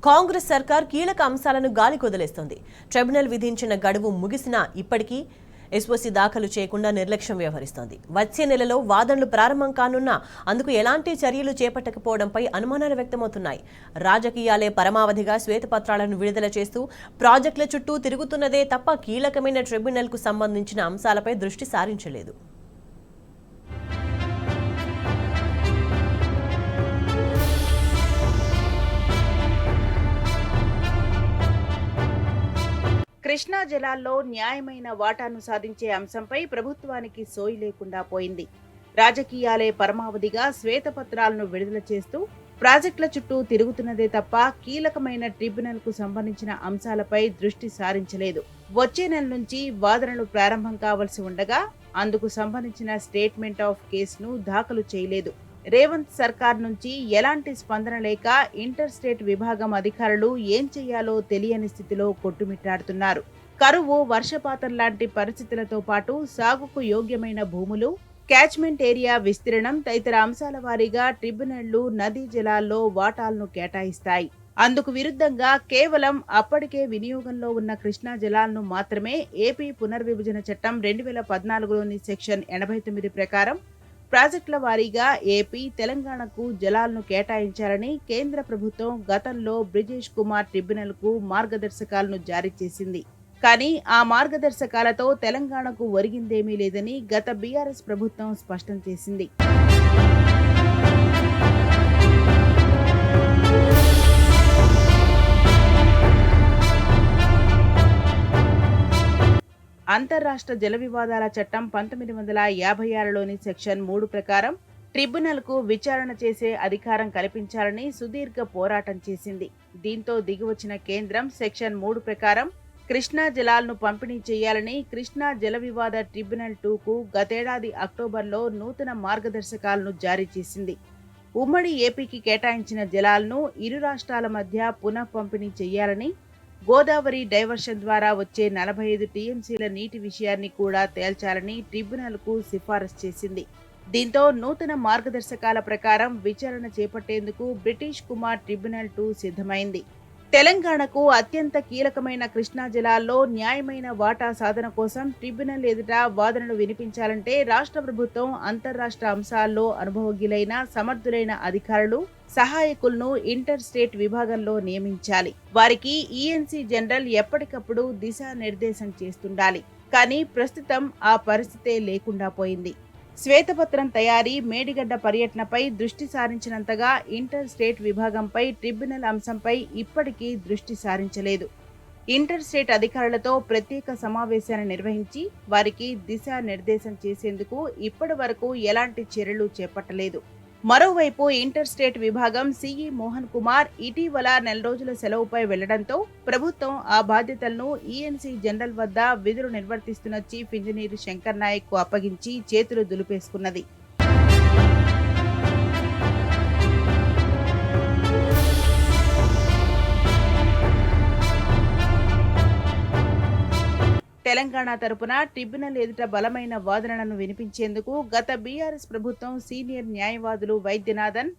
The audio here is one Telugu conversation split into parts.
కాంగ్రెస్ సర్కార్ కీలక అంశాలను గాలికొదిలేస్తోంది. ట్రిబ్యునల్ విధించిన గడువు ముగిసినా ఇప్పటికీ ఎస్ఓసీ దాఖలు చేయకుండా నిర్లక్ష్యం వ్యవహరిస్తోంది. వచ్చే నెలలో వాదనలు ప్రారంభం కానున్నా అందుకు ఎలాంటి చర్యలు చేపట్టకపోవడంపై అనుమానాలు వ్యక్తమవుతున్నాయి. రాజకీయాలే పరమావధిగా శ్వేతపత్రాలను విడుదల చేస్తూ ప్రాజెక్టుల చుట్టూ తిరుగుతున్నదే తప్ప కీలకమైన ట్రిబ్యునల్కు సంబంధించిన అంశాలపై దృష్టి సారించలేదు. కృష్ణా జలాల్లో న్యాయమైన వాటాను సాధించే అంశంపై ప్రభుత్వానికి సోయి లేకుండా పోయింది. రాజకీయాలే పరమావధిగా శ్వేతపత్రాలను విడుదల చేస్తూ ప్రాజెక్టుల చుట్టూ తిరుగుతున్నదే తప్ప కీలకమైన ట్రిబ్యునల్కు సంబంధించిన అంశాలపై దృష్టి సారించలేదు. వచ్చే నెల నుంచి వాదనలు ప్రారంభం కావాల్సి ఉండగా అందుకు సంబంధించిన స్టేట్మెంట్ ఆఫ్ కేసును దాఖలు చేయలేదు. రేవంత్ సర్కార్ నుంచి ఎలాంటి స్పందన లేక ఇంటర్ స్టేట్ విభాగం అధికారులు ఏం చేయాలో తెలియని స్థితిలో కొట్టుమిట్టాడుతున్నారు. కరువు, వర్షపాతం లాంటి పరిస్థితులతో పాటు సాగుకు యోగ్యమైన భూములు, క్యాచ్మెంట్ ఏరియా విస్తీర్ణం తదితర అంశాల వారీగా ట్రిబ్యునళ్లు నదీ జలాల్లో వాటాలను కేటాయిస్తాయి. అందుకు విరుద్ధంగా కేవలం అప్పటికే వినియోగంలో ఉన్న కృష్ణా జలాలను మాత్రమే ఏపీ పునర్విభజన చట్టం 2014లోని సెక్షన్ 89 ప్రకారం ప్రాజెక్టుల వారీగా ఏపీ, తెలంగాణకు జలాలను కేటాయించాలని కేంద్ర ప్రభుత్వం గతంలో బ్రిజేష్ కుమార్ ట్రిబ్యునల్కు మార్గదర్శకాలను జారీ చేసింది. కానీ ఆ మార్గదర్శకాలతో తెలంగాణకు ఒరిగిందేమీ లేదని గత బీఆర్ఎస్ ప్రభుత్వం స్పష్టం చేసింది. అంతర్రాష్ట్ర జల వివాదాల చట్టం 1956లోని సెక్షన్ 3 ప్రకారం ట్రిబ్యునల్కు విచారణ చేసే అధికారం కల్పించాలని సుదీర్ఘ పోరాటం చేసింది. దీంతో దిగివచ్చిన కేంద్రం సెక్షన్ 3 ప్రకారం కృష్ణా జలాలను పంపిణీ చేయాలని కృష్ణా జల వివాద ట్రిబ్యునల్ 2కు గతేడాది అక్టోబర్లో నూతన మార్గదర్శకాలను జారీ చేసింది. ఉమ్మడి ఏపీకి కేటాయించిన జలాలను ఇరు రాష్ట్రాల మధ్య పునః పంపిణీ చేయాలని, గోదావరి డైవర్షన్ ద్వారా వచ్చే 45 టీఎంసీల నీటి విషయాన్ని కూడా తేల్చాలని ట్రిబ్యునల్కు సిఫారసు చేసింది. దీంతో నూతన మార్గదర్శకాల ప్రకారం విచారణ చేపట్టేందుకు బ్రిటిష్ కుమార్ ట్రిబ్యునల్ 2 సిద్ధమైంది. తెలంగాణకు అత్యంత కీలకమైన కృష్ణా జలాల్లో న్యాయమైన వాటా సాధన కోసం ట్రిబ్యునల్ ఎదుట వాదనలు వినిపించాలంటే రాష్ట్ర ప్రభుత్వం అంతర్రాష్ట్ర అంశాల్లో అనుభవజ్ఞులైన సమర్థులైన అధికారులు, సహాయకులను ఇంటర్ స్టేట్ విభాగంలో నియమించాలి. వారికి ఈఎన్సీ జనరల్ ఎప్పటికప్పుడు దిశానిర్దేశం చేస్తుండాలి. కానీ ప్రస్తుతం ఆ పరిస్థితే లేకుండా పోయింది. శ్వేతపత్రం తయారీ, మేడిగడ్డ పర్యటనపై దృష్టి సారించినంతగా ఇంటర్ స్టేట్ విభాగంపై, ట్రిబ్యునల్ అంశంపై ఇప్పటికీ దృష్టి సారించలేదు. ఇంటర్ స్టేట్ అధికారులతో ప్రత్యేక సమావేశాన్ని నిర్వహించి వారికి దిశానిర్దేశం చేసేందుకు ఇప్పటి వరకు ఎలాంటి చర్యలు చేపట్టలేదు. మరోవైపు ఇంటర్ స్టేట్ విభాగం సిఈ మోహన్ కుమార్ ఇటీవల 4 రోజుల సెలవుపై వెళ్లడంతో ప్రభుత్వం ఆ బాధ్యతలను ఈఎన్సీ జనరల్ వద్ద విధులు నిర్వర్తిస్తున్న చీఫ్ ఇంజనీర్ శంకర్ నాయక్ కు అప్పగించి చేతులు దులిపేసుకున్నది. తెలంగాణ తరపున ట్రిబ్యునల్ ఎదుట బలమైన వాదనలను వినిపించేందుకు గత బీఆర్ఎస్ ప్రభుత్వం సీనియర్ న్యాయవాదులు వైద్యనాథన్,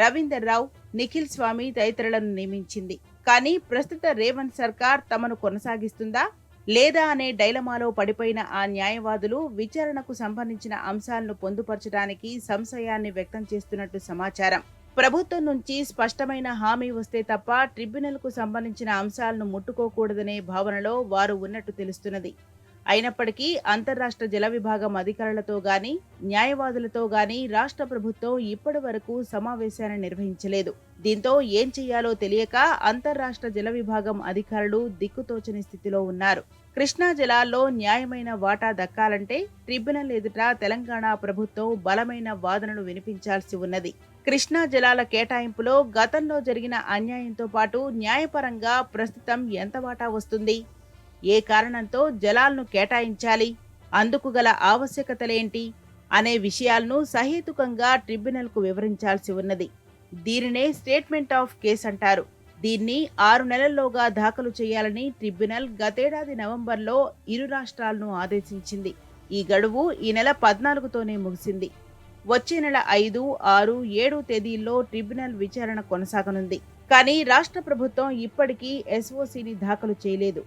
రవీందర్ రావు, నిఖిల్ స్వామి తదితరులను నియమించింది. కానీ ప్రస్తుత రేవంత్ సర్కార్ తమను కొనసాగిస్తుందా లేదా అనే డైలమాలో పడిపోయిన ఆ న్యాయవాదులు విచారణకు సంబంధించిన అంశాలను పొందుపరచడానికి సంశయాన్ని వ్యక్తం చేస్తున్నట్టు సమాచారం. ప్రభుత్వం నుంచి స్పష్టమైన హామీ వస్తే తప్ప ట్రిబ్యునల్కు సంబంధించిన అంశాలను ముట్టుకోకూడదనే భావనలో వారు ఉన్నట్టు తెలుస్తున్నది. అయినప్పటికీ అంతర్రాష్ట్ర జల విభాగం అధికారులతో గాని, న్యాయవాదులతో గాని రాష్ట్ర ప్రభుత్వం ఇప్పటి వరకు సమావేశాన్ని నిర్వహించలేదు. దీంతో ఏం చేయాలో తెలియక అంతర్రాష్ట్ర జల విభాగం అధికారులు దిక్కుతోచని స్థితిలో ఉన్నారు. కృష్ణా జలాల్లో న్యాయమైన వాటా దక్కాలంటే ట్రిబ్యునల్ ఎదుట తెలంగాణ ప్రభుత్వం బలమైన వాదనలు వినిపించాల్సి ఉన్నది. కృష్ణా జలాల కేటాయింపులో గతంలో జరిగిన అన్యాయంతో పాటు న్యాయపరంగా ప్రస్తుతం ఎంత వాటా వస్తుంది, ఏ కారణంతో జలాలను కేటాయించాలి, అందుకు గల ఆవశ్యకతలేంటి అనే విషయాలను సహేతుకంగా ట్రిబ్యునల్కు వివరించాల్సి ఉన్నది. దీనినే స్టేట్మెంట్ ఆఫ్ కేస్ అంటారు. దీన్ని 6 నెలల్లోగా దాఖలు చేయాలని ట్రిబ్యునల్ గతేడాది నవంబర్లో ఇరు రాష్ట్రాలను ఆదేశించింది. ఈ గడువు ఈ నెల 14తోనే ముగిసింది. వచ్చే నెల 5, 6, 7 తేదీల్లో ట్రిబ్యునల్ విచారణ కొనసాగనుంది. కానీ రాష్ట్ర ప్రభుత్వం ఇప్పటికీ ఎస్ఓసిని దాఖలు చేయలేదు.